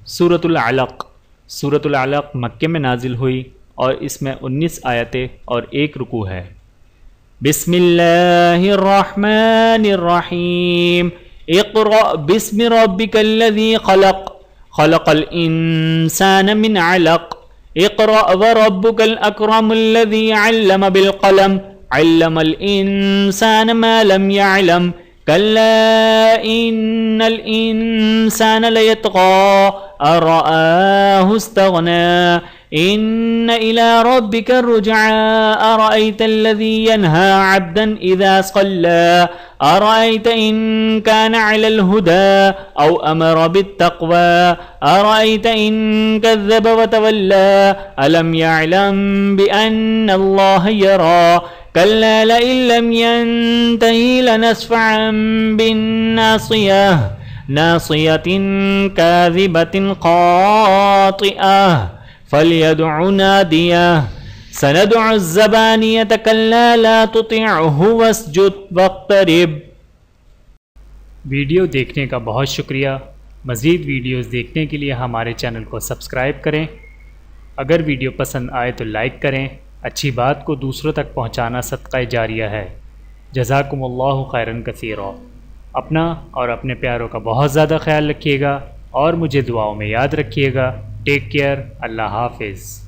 सूरतुल अलक़। सूरतुल अलक़ मक्के में नाजिल हुई और इसमें 19 आयतें और 1 रुकू है। बिस्मिल्लाहिर्रहमानिर्रहीम। इक़रा बिस्मि रब्बिकल्लज़ी ख़लक़ ख़लक़ल इंसान मिन अलक़। इक़रा व रब्बुकल अकरमुल्लज़ी अल्लम बिल क़लम अल्लमल इंसान मा लम यअलम कल्ला इन्नल इंसान लयतग़ा अर्रआहु इस्तग़ना इन्न इला रब्बिका रुजआ अरअयतल्लज़ी यन्हा अब्दन इज़ा सल्ला अरअयत इन कान अलल हुदा औ अमर बित्तक़वा अरअयत इन कज़्ज़ब व तवल्ला अलम यअलम बिअन्नल्लाह यरा कल्ला लइन लम यंतहि लनस्फ़अन बिन्नासियह नासियतिन काज़िबतिन क़ातिअह फ़लयदउ नादियह सनदउ ज़बानियत कल्ला ला तुतिअहु वस्जुद वक़्तरिब। वीडियो देखने का बहुत शुक्रिया। मज़ीद वीडियोज़ देखने के लिए हमारे चैनल को सब्सक्राइब करें। अगर वीडियो पसंद आए तो लाइक करें। अच्छी बात को दूसरों तक पहुंचाना सदक़ा जारिया है। जज़ाकुमुल्लाहु खैरन कसीरा। अपना और अपने प्यारों का बहुत ज़्यादा ख्याल रखिएगा और मुझे दुआओं में याद रखिएगा। Take care. अल्लाह हाफ़िज़।